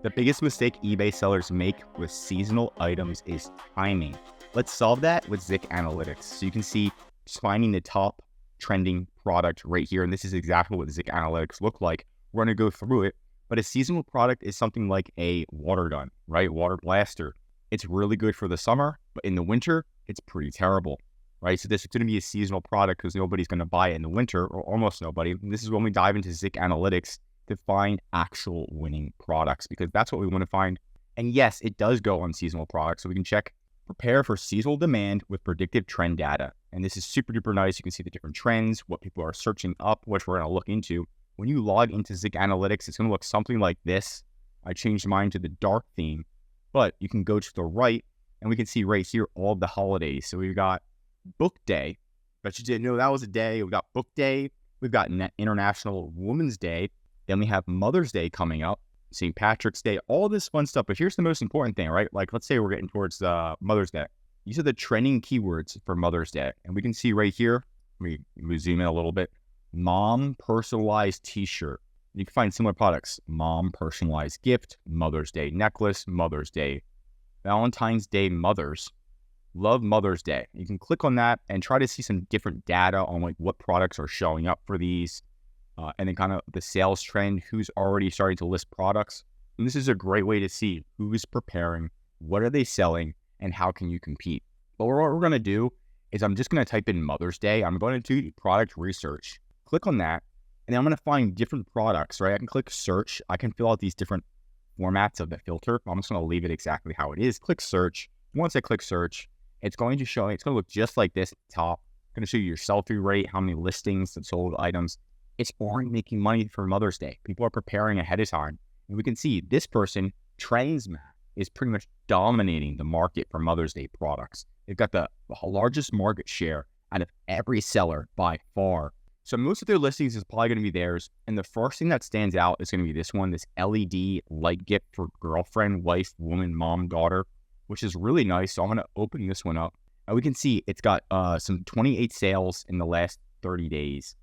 The biggest mistake eBay sellers make with seasonal items is timing. Let's solve that with ZIK Analytics. So you can see just finding the top trending product right here. And this is exactly what ZIK Analytics look like. We're going to go through it. But a seasonal product is something like a water gun, right? Water blaster. It's really good for the summer, but in the winter, it's pretty terrible, right? So this is going to be a seasonal product because nobody's going to buy it in the winter, or almost nobody. And this is when we dive into ZIK Analytics to find actual winning products, because that's what we want to find. And yes, it does go on seasonal products. So we can check prepare for seasonal demand with predictive trend data. And this is super duper nice. You can see the different trends, what people are searching up, which we're going to look into. When you log into ZIK Analytics, it's going to look something like this. I changed mine to the dark theme, but you can go to the right and we can see right here all the holidays. So we've got Book Day. Bet you didn't know that was a day. We've got Book Day. We've got International Women's Day. Then we have Mother's Day coming up, St. Patrick's Day, all this fun stuff. But here's the most important thing, right? Like, let's say we're getting towards Mother's Day. These are the trending keywords for Mother's Day. And we can see right here, we zoom in a little bit, mom personalized t-shirt. You can find similar products, mom personalized gift, Mother's Day necklace, Mother's Day, Valentine's Day mothers, love Mother's Day. You can click on that and try to see some different data on like what products are showing up for these. And then kind of the sales trend, who's already starting to list products. And this is a great way to see who's preparing, what are they selling, and how can you compete. But what we're going to do is I'm just going to type in Mother's Day. I'm going to do product research. Click on that, and then I'm going to find different products, right? I can click search. I can fill out these different formats of the filter. I'm just going to leave it exactly how it is. Click search. Once I click search, it's going to show, it's going to look just like this at the top. It's going to show you your sell-through rate, how many listings and sold items. It's already making money for Mother's Day. People are preparing ahead of time. And we can see this person, TrendsMap, is pretty much dominating the market for Mother's Day products. They've got the largest market share out of every seller by far. So most of their listings is probably going to be theirs. And the first thing that stands out is going to be this one, this LED light gift for girlfriend, wife, woman, mom, daughter, which is really nice. So I'm going to open this one up. And we can see it's got some 28 sales in the last 30 days.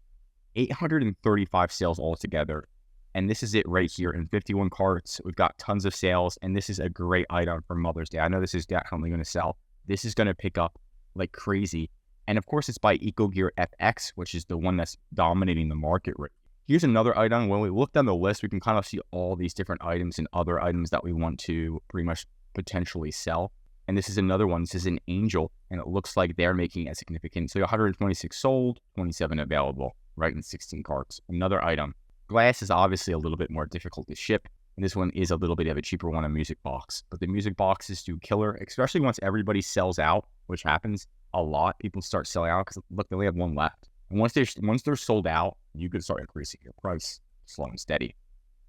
835 sales altogether. And this is it right here in 51 carts. We've got tons of sales, and this is a great item for Mother's Day. I know this is definitely going to sell. This is going to pick up like crazy. And of course, it's by EcoGearFX, which is the one that's dominating the market right. Here's another item. When we look down the list, we can kind of see all these different items and other items that we want to pretty much potentially sell. And this is another one. This is an Angel, and it looks like they're making a significant. So 126 sold, 27 available, right, in 16 carts. Another item. Glass is obviously a little bit more difficult to ship. And this one is a little bit of a cheaper one, a music box. But the music boxes do killer, especially once everybody sells out, which happens a lot. People start selling out because, look, they only have one left. And once they're sold out, you can start increasing your price slow and steady,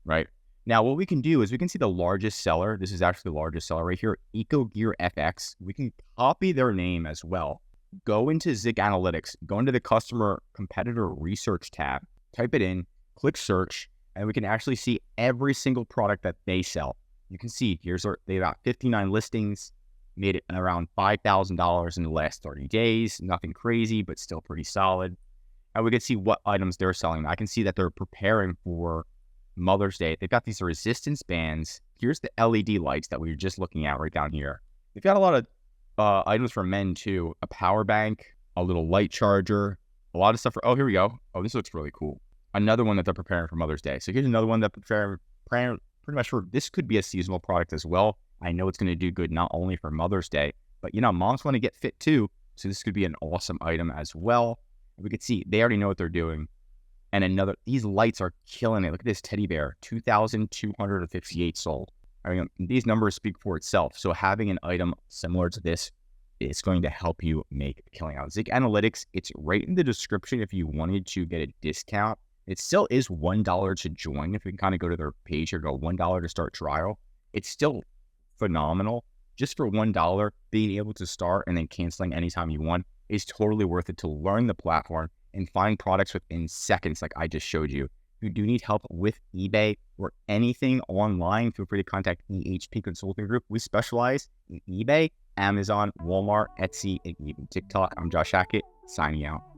right? Now, what we can do is we can see the largest seller. This is actually the largest seller right here, EcoGearFX. We can copy their name as well. Go into ZIK Analytics, go into the customer competitor research tab, type it in, click search, and we can actually see every single product that they sell. You can see they got 59 listings, made it around $5,000 in the last 30 days. Nothing crazy, but still pretty solid. And we can see what items they're selling. I can see that they're preparing for Mother's Day. They've got these resistance bands. Here's the LED lights that we were just looking at right down here. They've got a lot of items for men too. A power bank, a little light charger, a lot of stuff for, oh, here we go. Oh, this looks really cool. Another one that they're preparing for Mother's Day. So here's another one that preparing pretty much for, this could be a seasonal product as well. I know it's going to do good not only for Mother's Day, but moms want to get fit too. So this could be an awesome item as well. We could see they already know what they're doing. And these lights are killing it. Look at this teddy bear, 2,258 sold. I mean, these numbers speak for itself. So having an item similar to this is going to help you make a killing out. ZIK Analytics, it's right in the description if you wanted to get a discount. It still is $1 to join. If we can kind of go to their page here, go $1 to start trial. It's still phenomenal. Just for $1, being able to start and then canceling anytime you want is totally worth it to learn the platform and find products within seconds like I just showed you. If you do need help with eBay or anything online, feel free to contact EHP Consulting Group. We specialize in eBay, Amazon, Walmart, Etsy, and even TikTok. I'm Josh Hackett, signing out.